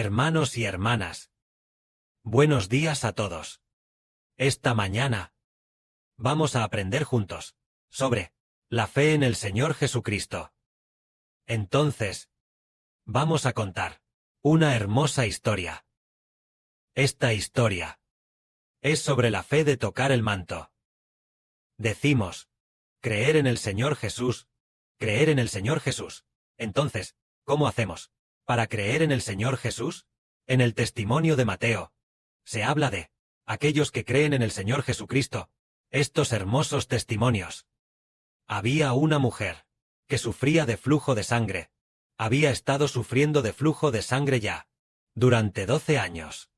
Hermanos y hermanas, buenos días a todos. Esta mañana vamos a aprender juntos sobre la fe en el Señor Jesucristo. Entonces, vamos a contar una hermosa historia. Esta historia es sobre la fe de tocar el manto. Decimos, creer en el Señor Jesús, creer en el Señor Jesús. Entonces, ¿cómo hacemos para creer en el Señor Jesús? En el testimonio de Mateo se habla de aquellos que creen en el Señor Jesucristo. Estos hermosos testimonios. Había una mujer que sufría de flujo de sangre. Había estado sufriendo de flujo de sangre ya durante 12 años.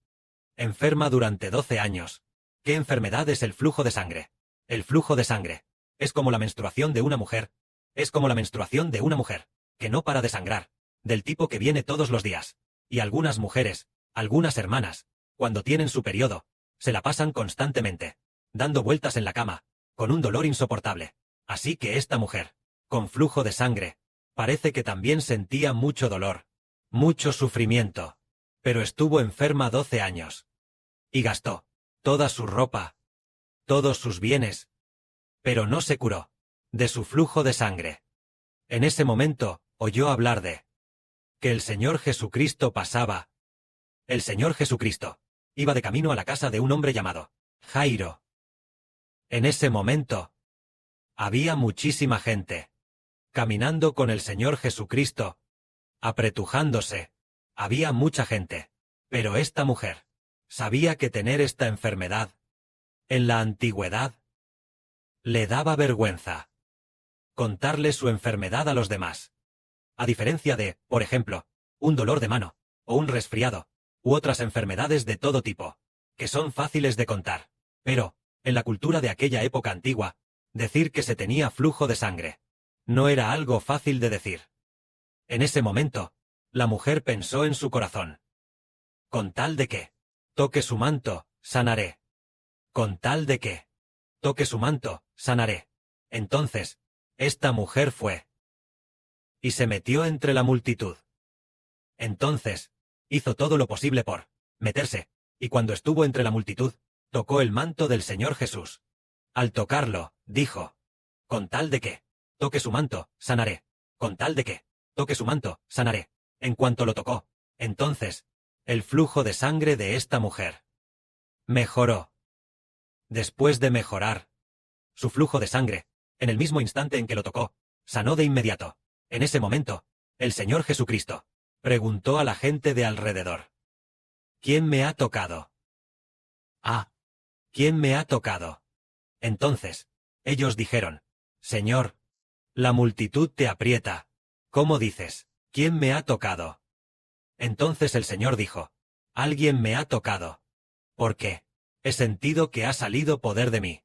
Enferma durante 12 años. ¿Qué enfermedad es el flujo de sangre? El flujo de sangre es como la menstruación de una mujer. Es como la menstruación de una mujer que no para de sangrar, del tipo que viene todos los días. Y algunas mujeres, algunas hermanas, cuando tienen su periodo, se la pasan constantemente, dando vueltas en la cama, con un dolor insoportable. Así que esta mujer, con flujo de sangre, parece que también sentía mucho dolor, mucho sufrimiento. Pero estuvo enferma 12 años. Y gastó toda su ropa, todos sus bienes. Pero no se curó de su flujo de sangre. En ese momento, oyó hablar de que el Señor Jesucristo pasaba. El Señor Jesucristo iba de camino a la casa de un hombre llamado Jairo. En ese momento, había muchísima gente caminando con el Señor Jesucristo, apretujándose. Había mucha gente, pero esta mujer sabía que tener esta enfermedad en la antigüedad le daba vergüenza contarle su enfermedad a los demás. A diferencia de, por ejemplo, un dolor de mano, o un resfriado, u otras enfermedades de todo tipo, que son fáciles de contar. Pero, en la cultura de aquella época antigua, decir que se tenía flujo de sangre no era algo fácil de decir. En ese momento, la mujer pensó en su corazón. Con tal de que toque su manto, sanaré. Con tal de que toque su manto, sanaré. Entonces, esta mujer fue y se metió entre la multitud. Entonces, hizo todo lo posible por meterse, y cuando estuvo entre la multitud, tocó el manto del Señor Jesús. Al tocarlo, dijo, con tal de que toque su manto, sanaré. Con tal de que toque su manto, sanaré. En cuanto lo tocó, entonces, el flujo de sangre de esta mujer mejoró. Después de mejorar su flujo de sangre, en el mismo instante en que lo tocó, sanó de inmediato. En ese momento, el Señor Jesucristo preguntó a la gente de alrededor: ¿quién me ha tocado? Ah, ¿quién me ha tocado? Entonces, ellos dijeron: Señor, la multitud te aprieta. ¿Cómo dices, quién me ha tocado? Entonces el Señor dijo: alguien me ha tocado. ¿Por qué? He sentido que ha salido poder de mí.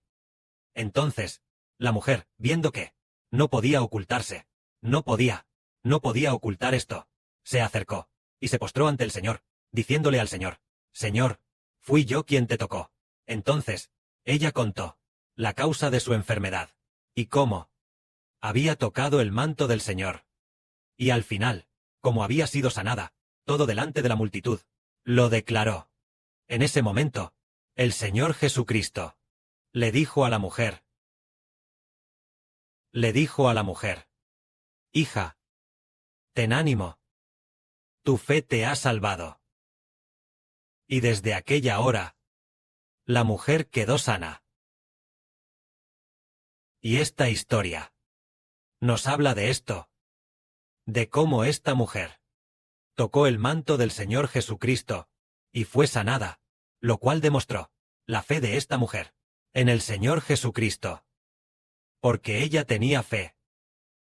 Entonces, la mujer, viendo que no podía ocultarse, no podía ocultar esto, se acercó y se postró ante el Señor, diciéndole al Señor: Señor, fui yo quien te tocó. Entonces, ella contó la causa de su enfermedad y cómo había tocado el manto del Señor. Y al final, como había sido sanada, todo delante de la multitud, lo declaró. En ese momento, el Señor Jesucristo le dijo a la mujer: hija, ten ánimo. Tu fe te ha salvado. Y desde aquella hora, la mujer quedó sana. Y esta historia nos habla de esto, de cómo esta mujer tocó el manto del Señor Jesucristo y fue sanada, lo cual demostró la fe de esta mujer en el Señor Jesucristo. Porque ella tenía fe.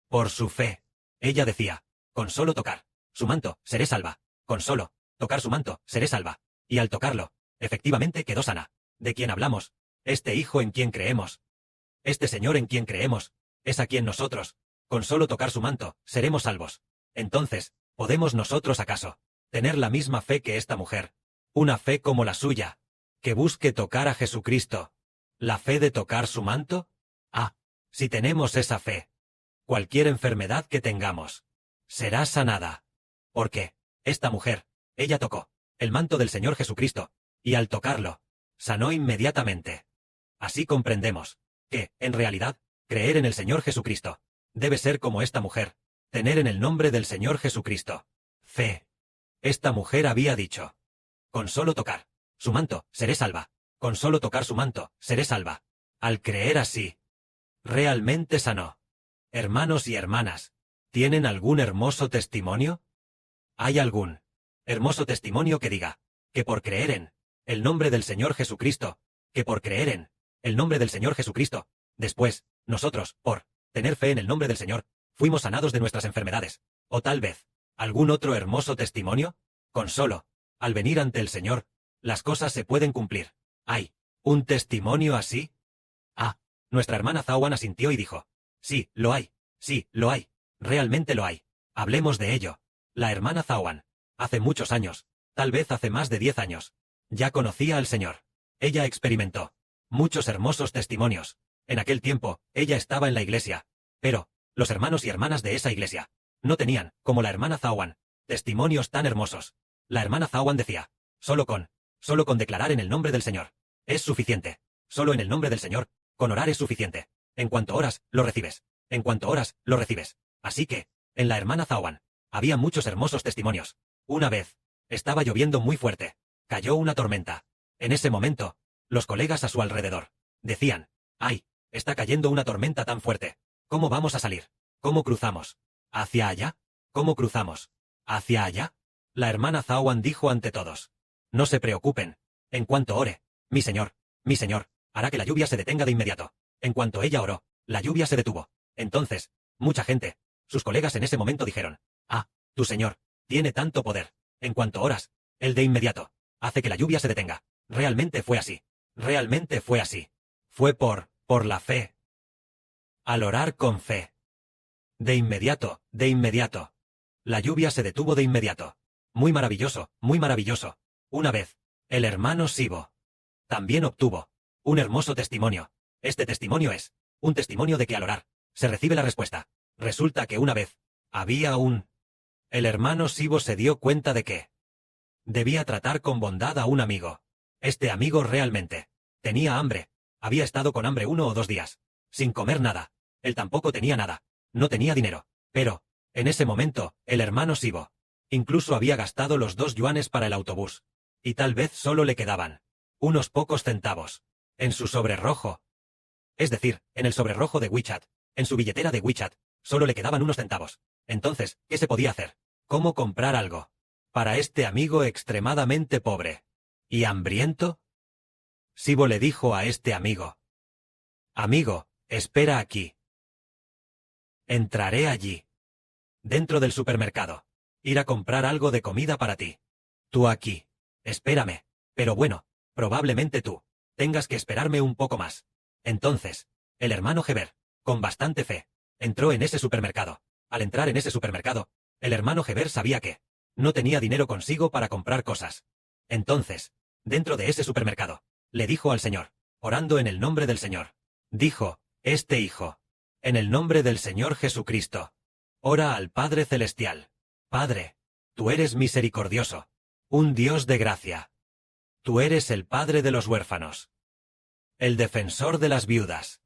Por su fe, ella decía: con solo tocar su manto, seré salva. Con solo tocar su manto, seré salva. Y al tocarlo, efectivamente quedó sana. ¿De quién hablamos? Este Hijo en quien creemos. Este Señor en quien creemos, es a quien nosotros, con solo tocar su manto, seremos salvos. Entonces, ¿podemos nosotros acaso tener la misma fe que esta mujer? Una fe como la suya, que busque tocar a Jesucristo. ¿La fe de tocar su manto? Ah, si tenemos esa fe, cualquier enfermedad que tengamos será sanada. Porque esta mujer Ella tocó el manto del Señor Jesucristo, y al tocarlo, sanó inmediatamente. Así comprendemos que, en realidad, creer en el Señor Jesucristo debe ser como esta mujer, tener en el nombre del Señor Jesucristo fe. Esta mujer había dicho: con solo tocar su manto, seré salva. Con solo tocar su manto, seré salva. Al creer así, realmente sanó. Hermanos y hermanas, ¿tienen algún hermoso testimonio? ¿Hay algún hermoso testimonio que diga que por creer en el nombre del Señor Jesucristo, que por creer en el nombre del Señor Jesucristo, después, nosotros, por tener fe en el nombre del Señor, fuimos sanados de nuestras enfermedades? O tal vez, ¿algún otro hermoso testimonio? Con solo, al venir ante el Señor, las cosas se pueden cumplir. ¿Hay un testimonio así? Ah, nuestra hermana Zawan asintió y dijo: sí, lo hay, realmente lo hay. Hablemos de ello. La hermana Zawan, hace muchos años, tal vez hace más de 10 años, ya conocía al Señor. Ella experimentó muchos hermosos testimonios. En aquel tiempo, ella estaba en la iglesia, pero los hermanos y hermanas de esa iglesia no tenían, como la hermana Zawan, testimonios tan hermosos. La hermana Zawan decía: solo con declarar en el nombre del Señor es suficiente. Solo en el nombre del Señor, con orar es suficiente. En cuanto oras, lo recibes. En cuanto oras, lo recibes. Así que, en la hermana Zawan, había muchos hermosos testimonios. Una vez, estaba lloviendo muy fuerte. Cayó una tormenta. En ese momento, los colegas a su alrededor decían: ¡ay! Está cayendo una tormenta tan fuerte. ¿Cómo vamos a salir? ¿Cómo cruzamos? ¿Hacia allá? ¿Cómo cruzamos? ¿Hacia allá? La hermana Zawan dijo ante todos: no se preocupen. En cuanto ore, mi Señor, hará que la lluvia se detenga de inmediato. En cuanto ella oró, la lluvia se detuvo. Entonces, mucha gente, sus colegas en ese momento dijeron: ah, tu Señor tiene tanto poder. En cuanto oras, Él de inmediato hace que la lluvia se detenga. Realmente fue así. Realmente fue así. Fue por la fe. Al orar con fe. De inmediato. La lluvia se detuvo de inmediato. Muy maravilloso, muy maravilloso. Una vez, el hermano Sibo también obtuvo un hermoso testimonio. Este testimonio es un testimonio de que al orar se recibe la respuesta. Resulta que una vez había el hermano Sibo se dio cuenta de que debía tratar con bondad a un amigo. Este amigo realmente tenía hambre. Había estado con hambre 1 o 2 días, sin comer nada. Él tampoco tenía nada. No tenía dinero. Pero, en ese momento, el hermano Sibo incluso había gastado los 2 yuanes para el autobús. Y tal vez solo le quedaban unos pocos centavos en su sobre rojo. Es decir, en el sobre rojo de WeChat, en su billetera de WeChat, solo le quedaban unos centavos. Entonces, ¿qué se podía hacer? ¿Cómo comprar algo para este amigo extremadamente pobre y hambriento? Sibo le dijo a este amigo: amigo, espera aquí. Entraré allí, dentro del supermercado. Ir a comprar algo de comida para ti. Tú aquí. Espérame. Pero bueno, probablemente tú tengas que esperarme un poco más. Entonces, el hermano Heber, con bastante fe, entró en ese supermercado. Al entrar en ese supermercado, el hermano Heber sabía que no tenía dinero consigo para comprar cosas. Entonces, dentro de ese supermercado, le dijo al Señor, orando en el nombre del Señor. Dijo: este hijo, en el nombre del Señor Jesucristo, ora al Padre Celestial. Padre, tú eres misericordioso, un Dios de gracia. Tú eres el Padre de los huérfanos, el defensor de las viudas.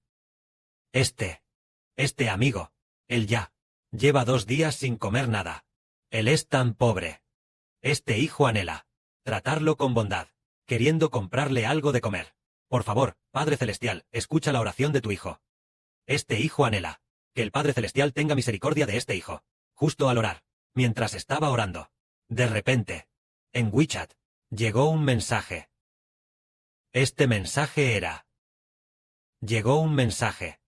Este amigo, él ya lleva 2 días sin comer nada. Él es tan pobre. Este hijo anhela tratarlo con bondad, queriendo comprarle algo de comer. Por favor, Padre Celestial, escucha la oración de tu hijo. Este hijo anhela que el Padre Celestial tenga misericordia de este hijo. Justo al orar, mientras estaba orando, de repente, en WeChat, llegó un mensaje. Este mensaje era: llegó un mensaje.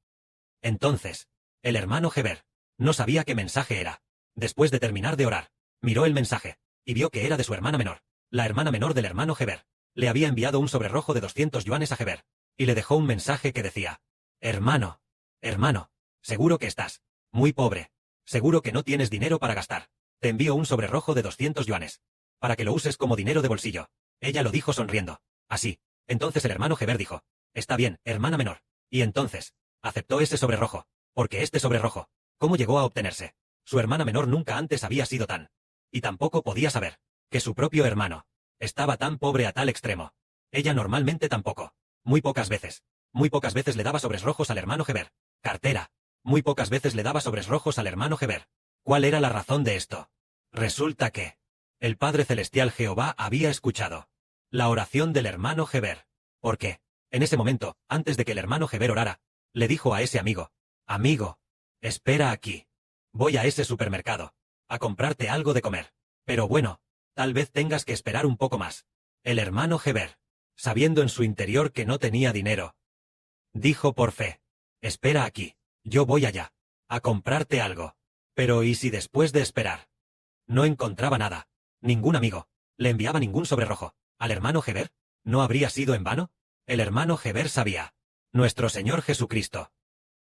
Entonces, el hermano Heber no sabía qué mensaje era. Después de terminar de orar, miró el mensaje, y vio que era de su hermana menor. La hermana menor del hermano Heber le había enviado un sobre rojo de 200 yuanes a Heber, y le dejó un mensaje que decía: hermano, seguro que estás muy pobre. Seguro que no tienes dinero para gastar. Te envío un sobre rojo de 200 yuanes, para que lo uses como dinero de bolsillo. Ella lo dijo sonriendo. Así. Entonces el hermano Heber dijo: está bien, hermana menor. Y entonces, aceptó ese sobre rojo, porque este sobre rojo, ¿cómo llegó a obtenerse? Su hermana menor nunca antes había sido tan. Y tampoco podía saber que su propio hermano estaba tan pobre a tal extremo. Ella normalmente tampoco. Muy pocas veces. Muy pocas veces le daba sobres rojos al hermano Heber. Cartera. Muy pocas veces le daba sobres rojos al hermano Heber. ¿Cuál era la razón de esto? Resulta que el Padre Celestial Jehová había escuchado la oración del hermano Heber. Porque, en ese momento, antes de que el hermano Heber orara, le dijo a ese amigo: amigo, espera aquí. Voy a ese supermercado a comprarte algo de comer. Pero bueno, tal vez tengas que esperar un poco más. El hermano Heber, sabiendo en su interior que no tenía dinero, dijo por fe: espera aquí, yo voy allá a comprarte algo. Pero ¿y si después de esperar no encontraba nada, ningún amigo, le enviaba ningún sobre rojo al hermano Heber? ¿No habría sido en vano? El hermano Heber sabía: nuestro Señor Jesucristo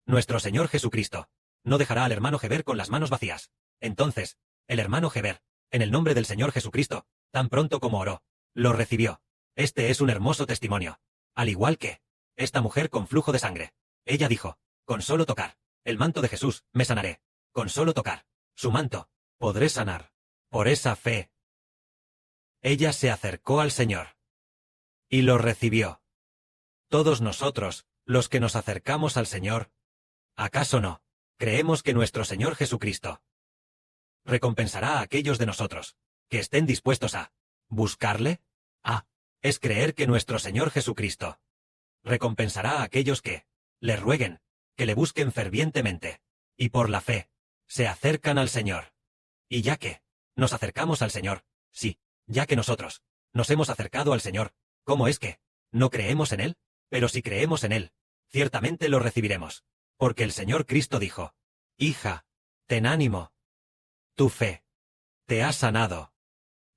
no dejará al hermano Heber con las manos vacías. Entonces, el hermano Heber, en el nombre del Señor Jesucristo, tan pronto como oró, lo recibió. Este es un hermoso testimonio. Al igual que esta mujer con flujo de sangre. Ella dijo: con solo tocar el manto de Jesús, me sanaré. Con solo tocar su manto, podré sanar. Por esa fe, ella se acercó al Señor y lo recibió. Todos nosotros, los que nos acercamos al Señor, ¿acaso no creemos que nuestro Señor Jesucristo recompensará a aquellos de nosotros que estén dispuestos a buscarle? Es creer que nuestro Señor Jesucristo recompensará a aquellos que le rueguen, que le busquen fervientemente, y por la fe se acercan al Señor. Y ya que nos acercamos al Señor, sí, ya que nosotros nos hemos acercado al Señor, ¿cómo es que no creemos en Él? Pero si creemos en Él, ciertamente lo recibiremos. Porque el Señor Cristo dijo: hija, ten ánimo, tu fe te ha sanado.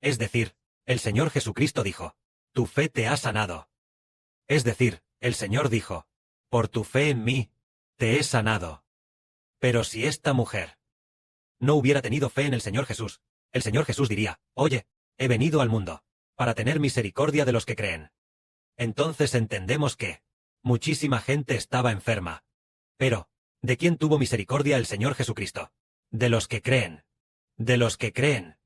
Es decir, el Señor Jesucristo dijo: tu fe te ha sanado. Es decir, el Señor dijo: por tu fe en mí, te he sanado. Pero si esta mujer no hubiera tenido fe en el Señor Jesús, el Señor Jesús diría: oye, he venido al mundo para tener misericordia de los que creen. Entonces entendemos que muchísima gente estaba enferma. Pero, ¿de quién tuvo misericordia el Señor Jesucristo? De los que creen. De los que creen.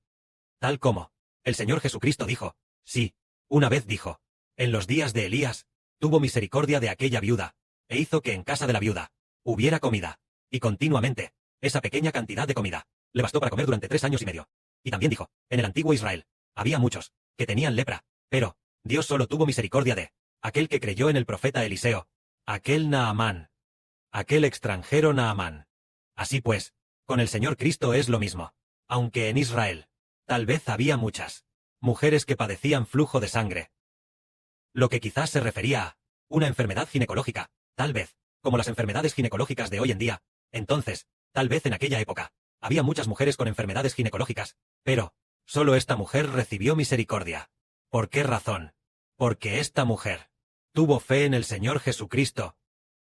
Tal como el Señor Jesucristo dijo: sí, una vez dijo, en los días de Elías, tuvo misericordia de aquella viuda, e hizo que en casa de la viuda hubiera comida, y continuamente, esa pequeña cantidad de comida le bastó para comer durante 3 años y medio. Y también dijo: en el antiguo Israel había muchos que tenían lepra, pero Dios solo tuvo misericordia de aquel que creyó en el profeta Eliseo, aquel Naamán, aquel extranjero Naamán. Así pues, con el Señor Cristo es lo mismo. Aunque en Israel tal vez había muchas mujeres que padecían flujo de sangre, lo que quizás se refería a una enfermedad ginecológica, tal vez, como las enfermedades ginecológicas de hoy en día. Entonces, tal vez en aquella época, había muchas mujeres con enfermedades ginecológicas, pero solo esta mujer recibió misericordia. ¿Por qué razón? Porque esta mujer tuvo fe en el Señor Jesucristo,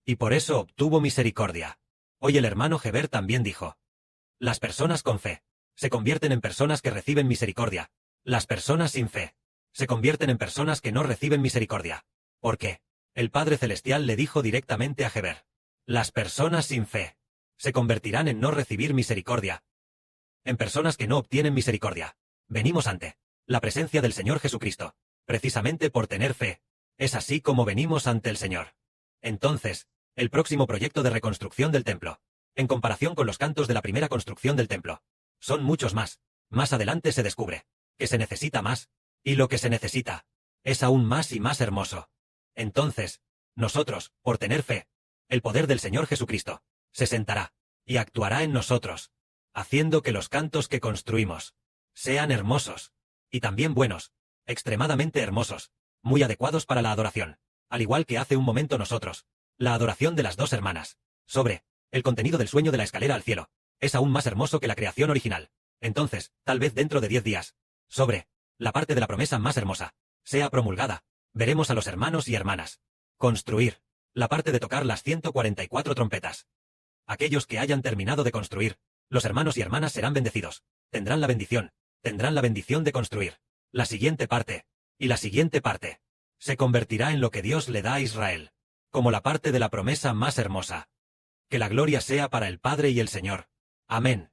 y por eso obtuvo misericordia. Hoy el hermano Heber también dijo: las personas con fe se convierten en personas que reciben misericordia. Las personas sin fe se convierten en personas que no reciben misericordia. ¿Por qué? El Padre Celestial le dijo directamente a Heber: las personas sin fe se convertirán en no recibir misericordia, en personas que no obtienen misericordia. Venimos ante la presencia del Señor Jesucristo, precisamente por tener fe. Es así como venimos ante el Señor. Entonces, el próximo proyecto de reconstrucción del templo, en comparación con los cantos de la primera construcción del templo, son muchos más. Más adelante se descubre que se necesita más, y lo que se necesita es aún más y más hermoso. Entonces, nosotros, por tener fe, el poder del Señor Jesucristo se sentará y actuará en nosotros, haciendo que los cantos que construimos sean hermosos, y también buenos, extremadamente hermosos, muy adecuados para la adoración, al igual que hace un momento nosotros. La adoración de las 2 hermanas, sobre el contenido del sueño de la escalera al cielo, es aún más hermoso que la creación original. Entonces, tal vez dentro de 10 días, sobre la parte de la promesa más hermosa, sea promulgada, veremos a los hermanos y hermanas construir la parte de tocar las 144 trompetas. Aquellos que hayan terminado de construir, los hermanos y hermanas serán bendecidos, tendrán la bendición de construir la siguiente parte, y la siguiente parte se convertirá en lo que Dios le da a Israel, como la parte de la promesa más hermosa. Que la gloria sea para el Padre y el Señor. Amén.